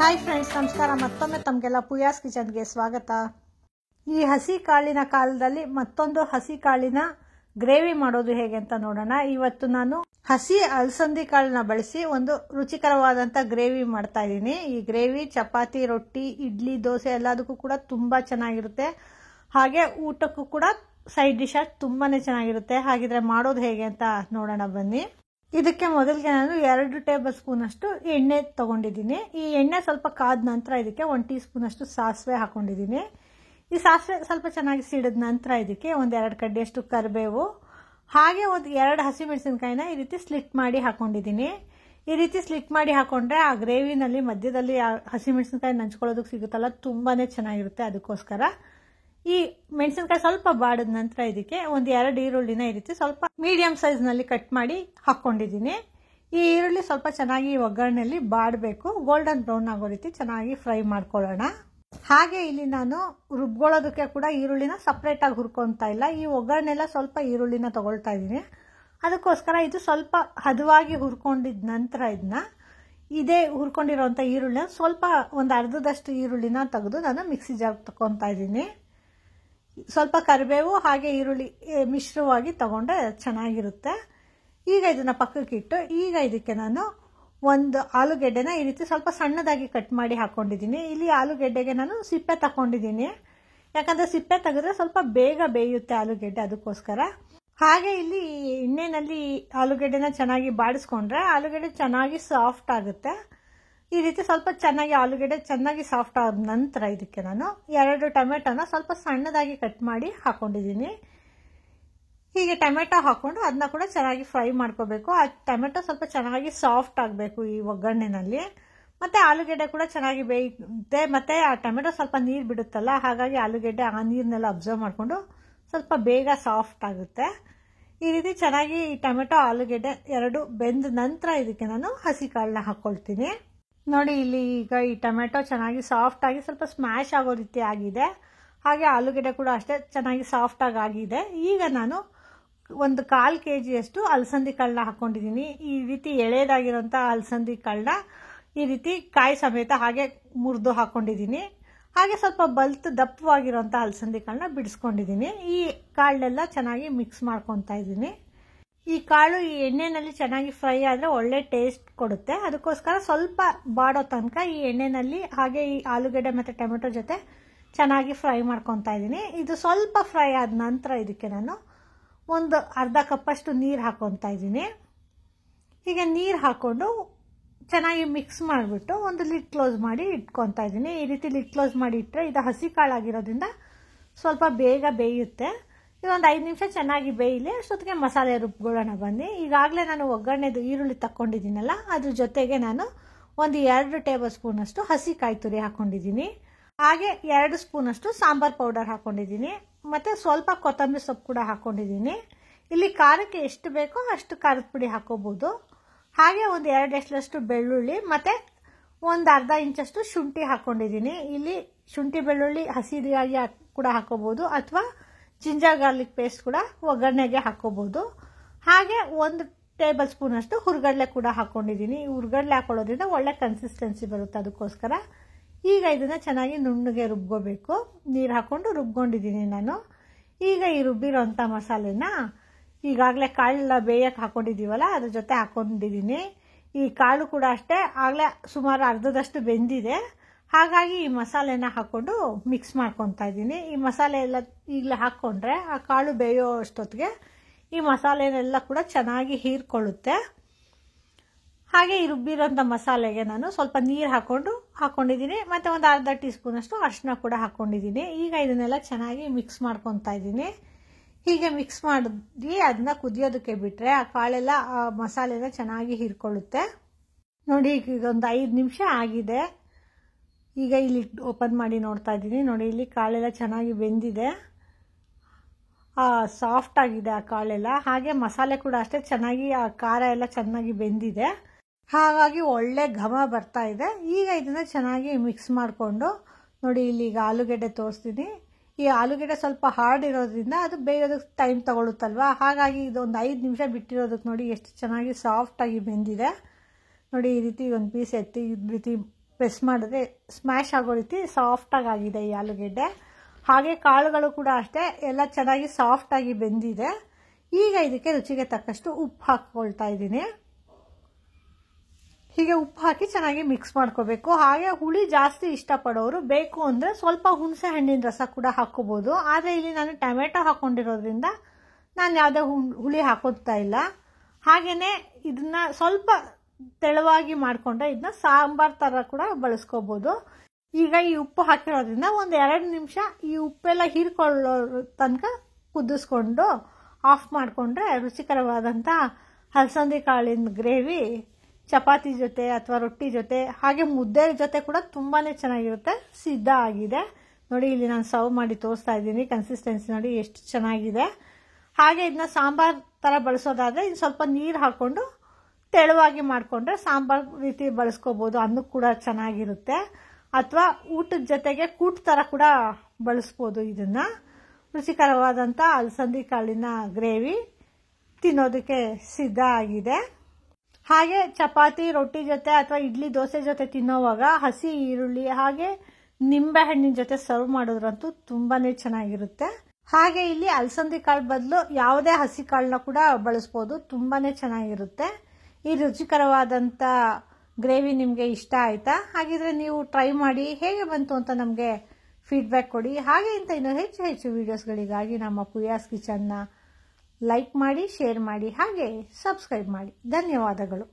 Hi friends, ನಮಸ್ಕಾರ. ಮತ್ತೊಮ್ಮೆ ತಮಗೆಲ್ಲ ಪೂಯಾಸ್ ಕಿಚನ್ಗೆ ಸ್ವಾಗತ. ಈ ಹಸಿ ಕಾಳಿನ ಕಾಲದಲ್ಲಿ ಮತ್ತೊಂದು ಹಸಿ ಕಾಳಿನ ಗ್ರೇವಿ ಮಾಡೋದು ಹೇಗೆ ಅಂತ ನೋಡೋಣ. ಇವತ್ತು ನಾನು ಹಸಿ ಅಲಸಂದಿ ಕಾಳನ್ನ ಬಳಸಿ ಒಂದು ರುಚಿಕರವಾದಂಥ ಗ್ರೇವಿ ಮಾಡ್ತಾ ಇದ್ದೀನಿ. ಈ ಗ್ರೇವಿ ಚಪಾತಿ, ರೊಟ್ಟಿ, ಇಡ್ಲಿ, ದೋಸೆ ಎಲ್ಲದಕ್ಕೂ ಕೂಡ ತುಂಬ ಚೆನ್ನಾಗಿರುತ್ತೆ. ಹಾಗೆ ಊಟಕ್ಕೂ ಕೂಡ ಸೈಡ್ ಡಿಶ್ ಆಗಿ ತುಂಬಾ ಚೆನ್ನಾಗಿರುತ್ತೆ. ಹಾಗಿದ್ರೆ ಮಾಡೋದು ಹೇಗೆ ಅಂತ ನೋಡೋಣ ಬನ್ನಿ. ಇದಕ್ಕೆ ಮೊದಲಿಗೆ ನಾನು 2 ಟೇಬಲ್ ಸ್ಪೂನ್ ಅಷ್ಟು ಎಣ್ಣೆ ತಗೊಂಡಿದ್ದೀನಿ. ಈ ಎಣ್ಣೆ ಸ್ವಲ್ಪ ಕಾದ ನಂತರ ಇದಕ್ಕೆ 1 ಟೀ ಸ್ಪೂನ್ ಅಷ್ಟು ಸಾಸಿವೆ ಹಾಕೊಂಡಿದ್ದೀನಿ. ಈ ಸಾಸಿವೆ ಸ್ವಲ್ಪ ಚೆನ್ನಾಗಿ ಸಿಡಿದ ನಂತರ ಇದಕ್ಕೆ 1-2 ಕಡ್ಡಿಯಷ್ಟು ಕರಿಬೇವು, ಹಾಗೆ 2 ಹಸಿಮೆಣಸಿನಕಾಯಿನ ಈ ರೀತಿ ಸ್ಲಿಟ್ ಮಾಡಿ ಹಾಕೊಂಡಿದ್ದೀನಿ. ಈ ರೀತಿ ಸ್ಲಿಟ್ ಮಾಡಿ ಹಾಕೊಂಡ್ರೆ ಆ ಗ್ರೇವಿನಲ್ಲಿ ಮಧ್ಯದಲ್ಲಿ ಹಸಿಮೆಣಸಿನಕಾಯಿ ನಂಚ್ಕೊಳ್ಳೋದಕ್ಕೆ ಸಿಗುತ್ತಲ್ಲ, ತುಂಬಾ ಚೆನ್ನಾಗಿರುತ್ತೆ. ಅದಕ್ಕೋಸ್ಕರ ಈ ಮೆಣಸಿನಕಾಯಿ ಸ್ವಲ್ಪ ಬಾಡಿದ ನಂತರ ಇದಕ್ಕೆ 1-2 ಈರುಳ್ಳಿನ ಈ ರೀತಿ ಸ್ವಲ್ಪ ಮೀಡಿಯಂ ಸೈಜ್ನಲ್ಲಿ ಕಟ್ ಮಾಡಿ ಹಾಕ್ಕೊಂಡಿದ್ದೀನಿ. ಈ ಈರುಳ್ಳಿ ಸ್ವಲ್ಪ ಚೆನ್ನಾಗಿ ಒಗ್ಗರಣೆಯಲ್ಲಿ ಬಾಡಬೇಕು, ಗೋಲ್ಡನ್ ಬ್ರೌನ್ ಆಗೋ ರೀತಿ ಚೆನ್ನಾಗಿ ಫ್ರೈ ಮಾಡ್ಕೊಳ್ಳೋಣ. ಹಾಗೆ ಇಲ್ಲಿ ನಾನು ರುಬ್ಕೊಳ್ಳೋದಕ್ಕೆ ಕೂಡ ಈರುಳ್ಳಿನ ಸಪ್ರೇಟಾಗಿ ಹುರ್ಕೊತಾ ಇಲ್ಲ. ಈ ಒಗ್ಗರಣೆಲ್ಲ ಸ್ವಲ್ಪ ಈರುಳ್ಳಿನ ತಗೊಳ್ತಾ ಇದ್ದೀನಿ. ಅದಕ್ಕೋಸ್ಕರ ಇದು ಸ್ವಲ್ಪ ಹದವಾಗಿ ಹುರ್ಕೊಂಡಿದ ನಂತರ ಇದೇ ಹುರ್ಕೊಂಡಿರೋಂಥ ಈರುಳ್ಳಿನ ಸ್ವಲ್ಪ ಒಂದು ಅರ್ಧದಷ್ಟು ಈರುಳ್ಳಿನ ತೆಗೆದು ನಾನು ಮಿಕ್ಸಿ ಜಾರ್ ತಗೊತಾ ಇದ್ದೀನಿ. ಸ್ವಲ್ಪ ಕರಿಬೇವು ಹಾಗೆ ಈರುಳ್ಳಿ ಮಿಶ್ರವಾಗಿ ತಗೊಂಡ್ರೆ ಚೆನ್ನಾಗಿರುತ್ತೆ. ಈಗ ಇದನ್ನ ಪಕ್ಕಕ್ಕೆ ಇಟ್ಟು ಈಗ ಇದಕ್ಕೆ ನಾನು ಒಂದು ಆಲೂಗೆಡ್ಡೆನ ಈ ರೀತಿ ಸ್ವಲ್ಪ ಸಣ್ಣದಾಗಿ ಕಟ್ ಮಾಡಿ ಹಾಕೊಂಡಿದ್ದೀನಿ. ಇಲ್ಲಿ ಆಲೂಗೆಡ್ಡೆಗೆ ನಾನು ಸಿಪ್ಪೆ ತಗೊಂಡಿದ್ದೀನಿ, ಯಾಕಂದರೆ ಸಿಪ್ಪೆ ತೆಗೆದ್ರೆ ಸ್ವಲ್ಪ ಬೇಗ ಬೇಯುತ್ತೆ ಆಲೂಗೆಡ್ಡೆ, ಅದಕ್ಕೋಸ್ಕರ. ಹಾಗೆ ಇಲ್ಲಿ ಎಣ್ಣೆನಲ್ಲಿ ಆಲೂಗೆಡ್ಡೆನ ಚೆನ್ನಾಗಿ ಬಾಡಿಸ್ಕೊಂಡ್ರೆ ಆಲೂಗೆಡ್ಡೆ ಚೆನ್ನಾಗಿ ಸಾಫ್ಟ್ ಆಗುತ್ತೆ. ಈ ರೀತಿ ಸ್ವಲ್ಪ ಚೆನ್ನಾಗಿ ಆಲೂಗೆಡ್ಡೆ ಚೆನ್ನಾಗಿ ಸಾಫ್ಟ್ ಆದ ನಂತರ ಇದಕ್ಕೆ ನಾನು 2 ಟೊಮೆಟೊನ ಸ್ವಲ್ಪ ಸಣ್ಣದಾಗಿ ಕಟ್ ಮಾಡಿ ಹಾಕೊಂಡಿದ್ದೀನಿ. ಹೀಗೆ ಟೊಮೆಟೊ ಹಾಕೊಂಡು ಅದನ್ನ ಕೂಡ ಚೆನ್ನಾಗಿ ಫ್ರೈ ಮಾಡ್ಕೋಬೇಕು. ಆ ಟೊಮೆಟೊ ಸ್ವಲ್ಪ ಚೆನ್ನಾಗಿ ಸಾಫ್ಟ್ ಆಗಬೇಕು ಈ ಒಗ್ಗರಣೆನಲ್ಲಿ. ಮತ್ತು ಆಲೂಗೆಡ್ಡೆ ಕೂಡ ಚೆನ್ನಾಗಿ ಬೇಯುತ್ತೆ. ಮತ್ತು ಆ ಟೊಮೆಟೊ ಸ್ವಲ್ಪ ನೀರು ಬಿಡುತ್ತಲ್ಲ, ಹಾಗಾಗಿ ಆಲೂಗೆಡ್ಡೆ ಆ ನೀರನ್ನೆಲ್ಲ ಅಬ್ಸರ್ವ್ ಮಾಡಿಕೊಂಡು ಸ್ವಲ್ಪ ಬೇಗ ಸಾಫ್ಟ್ ಆಗುತ್ತೆ. ಈ ರೀತಿ ಚೆನ್ನಾಗಿ ಈ ಟೊಮೆಟೊ ಆಲೂಗೆಡ್ಡೆ 2 ಬೆಂದ ನಂತರ ಇದಕ್ಕೆ ನಾನು ಹಸಿ ಕಾಳನ್ನ ಹಾಕ್ಕೊಳ್ತೀನಿ. ನೋಡಿ, ಇಲ್ಲಿ ಈಗ ಈ ಟೊಮೆಟೊ ಚೆನ್ನಾಗಿ ಸಾಫ್ಟ್ ಆಗಿ ಸ್ವಲ್ಪ ಸ್ಮ್ಯಾಶ್ ಆಗೋ ರೀತಿ ಆಗಿದೆ. ಹಾಗೆ ಆಲೂಗೆಡ್ಡೆ ಕೂಡ ಅಷ್ಟೇ ಚೆನ್ನಾಗಿ ಸಾಫ್ಟಾಗಿ ಆಗಿದೆ. ಈಗ ನಾನು 1/4 kg ಅಲಸಂದಿ ಕಾಳನ್ನ ಹಾಕ್ಕೊಂಡಿದ್ದೀನಿ. ಈ ರೀತಿ ಎಳೆದಾಗಿರೋಂಥ ಅಲಸಂದಿ ಕಾಳನ್ನ ಈ ರೀತಿ ಕಾಯಿ ಸಮೇತ ಹಾಗೆ ಮುರಿದು ಹಾಕ್ಕೊಂಡಿದ್ದೀನಿ. ಹಾಗೆ ಸ್ವಲ್ಪ ದಪ್ಪವಾಗಿರೋಂಥ ಅಲಸಂದಿ ಕಾಳನ್ನ ಬಿಡಿಸ್ಕೊಂಡಿದ್ದೀನಿ. ಈ ಕಾಳನ್ನೆಲ್ಲ ಚೆನ್ನಾಗಿ ಮಿಕ್ಸ್ ಮಾಡ್ಕೊತಾ ಇದ್ದೀನಿ. ಈ ಕಾಳು ಈ ಎಣ್ಣೆನಲ್ಲಿ ಚೆನ್ನಾಗಿ ಫ್ರೈ ಆದರೆ ಒಳ್ಳೆ ಟೇಸ್ಟ್ ಕೊಡುತ್ತೆ. ಅದಕ್ಕೋಸ್ಕರ ಸ್ವಲ್ಪ ಬಾಡೋ ತನಕ ಈ ಎಣ್ಣೆನಲ್ಲಿ ಹಾಗೆ ಈ ಆಲೂಗೆಡ್ಡೆ ಮತ್ತು ಟೊಮೆಟೊ ಜೊತೆ ಚೆನ್ನಾಗಿ ಫ್ರೈ ಮಾಡ್ಕೊತಾ ಇದ್ದೀನಿ. ಇದು ಸ್ವಲ್ಪ ಫ್ರೈ ಆದ ನಂತರ ಇದಕ್ಕೆ ನಾನು ಒಂದು ಅರ್ಧ ಕಪ್ಪಷ್ಟು ನೀರು ಹಾಕ್ಕೊತಾ ಇದ್ದೀನಿ. ಹೀಗೆ ನೀರು ಹಾಕ್ಕೊಂಡು ಚೆನ್ನಾಗಿ ಮಿಕ್ಸ್ ಮಾಡಿಬಿಟ್ಟು ಒಂದು ಲಿಡ್ ಕ್ಲೋಸ್ ಮಾಡಿ ಇಟ್ಕೊತಾ ಇದ್ದೀನಿ. ಈ ರೀತಿ ಲಿಡ್ ಕ್ಲೋಸ್ ಮಾಡಿ ಇಟ್ಟರೆ ಇದು ಹಸಿ ಕಾಳಾಗಿರೋದ್ರಿಂದ ಸ್ವಲ್ಪ ಬೇಗ ಬೇಯುತ್ತೆ. ಇದೊಂದು 5 ನಿಮಿಷ ಚೆನ್ನಾಗಿ ಬೇಯಲಿ, ಅಷ್ಟೊತ್ತಿಗೆ ಮಸಾಲೆ ರುಬ್ಕೊಳ್ಳೋಣ ಬನ್ನಿ. ಈಗಾಗಲೇ ನಾನು ಒಗ್ಗರಣೆದು ಈರುಳ್ಳಿ ತಕ್ಕೊಂಡಿದ್ದೀನಲ್ಲ, ಅದ್ರ ಜೊತೆಗೆ ನಾನು 2 ಟೇಬಲ್ ಸ್ಪೂನ್ ಅಷ್ಟು ಹಸಿ ಕಾಯಿ ತುರಿ ಹಾಕ್ಕೊಂಡಿದ್ದೀನಿ. ಹಾಗೆ 2 ಸ್ಪೂನ್ ಅಷ್ಟು ಸಾಂಬಾರ್ ಪೌಡರ್ ಹಾಕ್ಕೊಂಡಿದ್ದೀನಿ. ಮತ್ತು ಸ್ವಲ್ಪ ಕೊತ್ತಂಬರಿ ಸೊಪ್ಪು ಕೂಡ ಹಾಕ್ಕೊಂಡಿದ್ದೀನಿ. ಇಲ್ಲಿ ಖಾರಕ್ಕೆ ಎಷ್ಟು ಬೇಕೋ ಅಷ್ಟು ಖಾರದ ಪುಡಿ ಹಾಕೋಬೋದು. ಹಾಗೆ 2 ಎಸಳಷ್ಟು ಬೆಳ್ಳುಳ್ಳಿ ಮತ್ತು ಒಂದು ಅರ್ಧ ಇಂಚಷ್ಟು ಶುಂಠಿ ಹಾಕ್ಕೊಂಡಿದ್ದೀನಿ. ಇಲ್ಲಿ ಶುಂಠಿ ಬೆಳ್ಳುಳ್ಳಿ ಹಸಿಯಾಗಿ ಕೂಡ ಹಾಕೋಬೋದು, ಅಥವಾ ಜಿಂಜರ್ ಗಾರ್ಲಿಕ್ ಪೇಸ್ಟ್ ಕೂಡ ಒಗ್ಗರಣೆಗೆ ಹಾಕೋಬೋದು. ಹಾಗೆ 1 ಟೇಬಲ್ ಸ್ಪೂನ್ ಅಷ್ಟು ಹುರ್ಗಡ್ಲೆ ಕೂಡ ಹಾಕ್ಕೊಂಡಿದ್ದೀನಿ. ಈ ಹುರ್ಗಡ್ಲೆ ಹಾಕೊಳ್ಳೋದ್ರಿಂದ ಒಳ್ಳೆ ಕನ್ಸಿಸ್ಟೆನ್ಸಿ ಬರುತ್ತೆ, ಅದಕ್ಕೋಸ್ಕರ. ಈಗ ಇದನ್ನು ಚೆನ್ನಾಗಿ ನುಣ್ಣಗೆ ರುಬ್ಕೋಬೇಕು. ನೀರು ಹಾಕ್ಕೊಂಡು ರುಬ್ಕೊಂಡಿದ್ದೀನಿ ನಾನು. ಈಗ ಈ ರುಬ್ಬಿರೋಂಥ ಮಸಾಲೆನ ಈಗಾಗಲೇ ಕಾಳೆಲ್ಲ ಬೇಯಕ್ಕೆ ಹಾಕ್ಕೊಂಡಿದ್ದೀವಲ್ಲ, ಅದ್ರ ಜೊತೆ ಹಾಕ್ಕೊಂಡಿದ್ದೀನಿ. ಈ ಕಾಳು ಕೂಡ ಅಷ್ಟೇ ಆಗಲೇ ಸುಮಾರು ಅರ್ಧದಷ್ಟು ಬೆಂದಿದೆ. ಹಾಗಾಗಿ ಈ ಮಸಾಲೆನ ಹಾಕ್ಕೊಂಡು ಮಿಕ್ಸ್ ಮಾಡ್ಕೊತಾ ಇದ್ದೀನಿ. ಈ ಮಸಾಲೆ ಎಲ್ಲ ಈಗಲೇ ಹಾಕ್ಕೊಂಡ್ರೆ ಆ ಕಾಳು ಬೇಯೋ ಅಷ್ಟೊತ್ತಿಗೆ ಈ ಮಸಾಲೆನೆಲ್ಲ ಕೂಡ ಚೆನ್ನಾಗಿ ಹೀರ್ಕೊಳ್ಳುತ್ತೆ. ಹಾಗೆ ಈ ರುಬ್ಬಿರೋಂಥ ಮಸಾಲೆಗೆ ನಾನು ಸ್ವಲ್ಪ ನೀರು ಹಾಕ್ಕೊಂಡಿದ್ದೀನಿ. ಮತ್ತು ಒಂದು ಅರ್ಧ ಟೀ ಸ್ಪೂನ್ ಅಷ್ಟು ಅರಿಶಿನ ಕೂಡ ಹಾಕ್ಕೊಂಡಿದ್ದೀನಿ. ಈಗ ಇದನ್ನೆಲ್ಲ ಚೆನ್ನಾಗಿ ಮಿಕ್ಸ್ ಮಾಡ್ಕೊತಾ ಇದ್ದೀನಿ. ಹೀಗೆ ಮಿಕ್ಸ್ ಮಾಡಿ ಅದನ್ನ ಕುದಿಯೋದಕ್ಕೆ ಬಿಟ್ಟರೆ ಆ ಕಾಳೆಲ್ಲ ಆ ಮಸಾಲೆನ ಚೆನ್ನಾಗಿ ಹೀರ್ಕೊಳ್ಳುತ್ತೆ. ನೋಡಿ, ಈಗ ಒಂದು 5 ನಿಮಿಷ ಆಗಿದೆ. ಈಗ ಇಲ್ಲಿ ಓಪನ್ ಮಾಡಿ ನೋಡ್ತಾ ಇದ್ದೀನಿ. ನೋಡಿ, ಇಲ್ಲಿ ಕಾಳೆಲ್ಲ ಚೆನ್ನಾಗಿ ಬೆಂದಿದೆ, ಸಾಫ್ಟ್ ಆಗಿದೆ ಆ ಕಾಳೆಲ್ಲ. ಹಾಗೆ ಮಸಾಲೆ ಕೂಡ ಅಷ್ಟೇ ಚೆನ್ನಾಗಿ ಆ ಖಾರ ಎಲ್ಲ ಚೆನ್ನಾಗಿ ಬೆಂದಿದೆ. ಹಾಗಾಗಿ ಒಳ್ಳೆ ಘಮ ಬರ್ತಾ ಇದೆ. ಈಗ ಇದನ್ನು ಚೆನ್ನಾಗಿ ಮಿಕ್ಸ್ ಮಾಡಿಕೊಂಡು ನೋಡಿ, ಇಲ್ಲಿ ಈಗ ಆಲೂಗೆಡ್ಡೆ ತೋರಿಸ್ತೀನಿ. ಈ ಆಲೂಗೆಡ್ಡೆ ಸ್ವಲ್ಪ ಹಾರ್ಡ್ ಇರೋದ್ರಿಂದ ಅದು ಬೇಯೋದಕ್ಕೆ ಟೈಮ್ ತಗೊಳುತ್ತಲ್ವ, ಹಾಗಾಗಿ ಇದೊಂದು 5 ನಿಮಿಷ ಬಿಟ್ಟಿರೋದಕ್ಕೆ ನೋಡಿ ಎಷ್ಟು ಚೆನ್ನಾಗಿ ಸಾಫ್ಟಾಗಿ ಬೆಂದಿದೆ. ನೋಡಿ, ಈ ರೀತಿ ಒಂದು ಪೀಸ್ ಎತ್ತಿ ಈ ರೀತಿ ಪ್ರೆಸ್ ಮಾಡಿದ್ರೆ ಸ್ಮ್ಯಾಶ್ ಆಗೋ ರೀತಿ ಸಾಫ್ಟಾಗಿ ಆಗಿದೆ ಈ ಆಲೂಗೆಡ್ಡೆ. ಹಾಗೆ ಕಾಳುಗಳು ಕೂಡ ಅಷ್ಟೇ ಎಲ್ಲ ಚೆನ್ನಾಗಿ ಸಾಫ್ಟಾಗಿ ಬೆಂದಿದೆ. ಈಗ ಇದಕ್ಕೆ ರುಚಿಗೆ ತಕ್ಕಷ್ಟು ಉಪ್ಪು ಹಾಕ್ಕೊಳ್ತಾ ಇದ್ದೀನಿ. ಹೀಗೆ ಉಪ್ಪು ಹಾಕಿ ಚೆನ್ನಾಗಿ ಮಿಕ್ಸ್ ಮಾಡ್ಕೋಬೇಕು. ಹಾಗೆ ಹುಳಿ ಜಾಸ್ತಿ ಇಷ್ಟಪಡೋರು ಬೇಕು ಅಂದರೆ ಸ್ವಲ್ಪ ಹುಣಸೆ ಹಣ್ಣಿನ ರಸ ಕೂಡ ಹಾಕ್ಕೋಬೋದು. ಆದರೆ ಇಲ್ಲಿ ನಾನು ಟೊಮೆಟೊ ಹಾಕ್ಕೊಂಡಿರೋದ್ರಿಂದ ನಾನು ಯಾವುದೇ ಹುಳಿ ಹಾಕೋತಾ ಇಲ್ಲ. ಹಾಗೆಯೇ ಇದನ್ನ ಸ್ವಲ್ಪ ತೆಳುವಾಗಿ ಮಾಡಿಕೊಂಡ್ರೆ ಇದನ್ನ ಸಾಂಬಾರ್ ಥರ ಕೂಡ ಬಳಸ್ಕೋಬೋದು. ಈಗ ಈ ಉಪ್ಪು ಹಾಕಿರೋದ್ರಿಂದ ಒಂದು 2 ನಿಮಿಷ ಈ ಉಪ್ಪೆಲ್ಲ ಹೀರ್ಕೊಳ್ಳೋ ತನಕ ಕುದಿಸ್ಕೊಂಡು ಆಫ್ ಮಾಡಿಕೊಂಡ್ರೆ ರುಚಿಕರವಾದಂಥ ಅಲಸಂದಿ ಕಾಳಿನ ಗ್ರೇವಿ ಚಪಾತಿ ಜೊತೆ ಅಥವಾ ರೊಟ್ಟಿ ಜೊತೆ ಹಾಗೆ ಮುದ್ದೆ ಜೊತೆ ಕೂಡ ತುಂಬಾ ಚೆನ್ನಾಗಿರುತ್ತೆ. ಸಿದ್ಧ ಆಗಿದೆ ನೋಡಿ. ಇಲ್ಲಿ ನಾನು ಸರ್ವ್ ಮಾಡಿ ತೋರಿಸ್ತಾ ಇದ್ದೀನಿ. ಕನ್ಸಿಸ್ಟೆನ್ಸಿ ನೋಡಿ ಎಷ್ಟು ಚೆನ್ನಾಗಿದೆ. ಹಾಗೆ ಇದನ್ನ ಸಾಂಬಾರ್ ಥರ ಬಳಸೋದಾದರೆ ಇನ್ನು ಸ್ವಲ್ಪ ನೀರು ಹಾಕ್ಕೊಂಡು ತೆಳುವಾಗಿ ಮಾಡಿಕೊಂಡ್ರೆ ಸಾಂಬಾರ್ ರೀತಿ ಬಳಸ್ಕೋಬೋದು. ಅನ್ನಕ್ಕೆ ಕೂಡ ಚೆನ್ನಾಗಿರುತ್ತೆ. ಅಥವಾ ಊಟದ ಜೊತೆಗೆ ಕೂಟ್ ಥರ ಕೂಡ ಬಳಸ್ಬೋದು. ಇದನ್ನು ರುಚಿಕರವಾದಂಥ ಅಲಸಂದಿ ಕಾಳಿನ ಗ್ರೇವಿ ತಿನ್ನೋದಕ್ಕೆ ಸಿದ್ಧ ಆಗಿದೆ. ಹಾಗೆ ಚಪಾತಿ ರೊಟ್ಟಿ ಜೊತೆ ಅಥವಾ ಇಡ್ಲಿ ದೋಸೆ ಜೊತೆ ತಿನ್ನೋವಾಗ ಹಸಿ ಈರುಳ್ಳಿ ಹಾಗೆ ನಿಂಬೆ ಹಣ್ಣಿನ ಜೊತೆ ಸರ್ವ್ ಮಾಡೋದ್ರಂತೂ ತುಂಬಾ ಚೆನ್ನಾಗಿರುತ್ತೆ. ಹಾಗೆ ಇಲ್ಲಿ ಅಲಸಂದಿ ಕಾಳು ಬದಲು ಯಾವುದೇ ಹಸಿ ಕಾಳನ್ನ ಕೂಡ ಬಳಸ್ಬೋದು. ತುಂಬಾ ಚೆನ್ನಾಗಿರುತ್ತೆ. ಈ ರುಚಿಕರವಾದಂಥ ಗ್ರೇವಿ ನಿಮಗೆ ಇಷ್ಟ ಆಯಿತಾ? ಹಾಗಿದ್ರೆ ನೀವು ಟ್ರೈ ಮಾಡಿ ಹೇಗೆ ಬಂತು ಅಂತ ನಮಗೆ ಫೀಡ್ಬ್ಯಾಕ್ ಕೊಡಿ. ಹಾಗೆ ಇಂಥ ಇನ್ನೂ ಹೆಚ್ಚು ವೀಡಿಯೋಸ್ಗಳಿಗಾಗಿ ನಮ್ಮ ಪೂಯಾಸ್ ಕಿಚನ್ನ ಲೈಕ್ ಮಾಡಿ, ಶೇರ್ ಮಾಡಿ, ಹಾಗೆ ಸಬ್ಸ್ಕ್ರೈಬ್ ಮಾಡಿ. ಧನ್ಯವಾದಗಳು.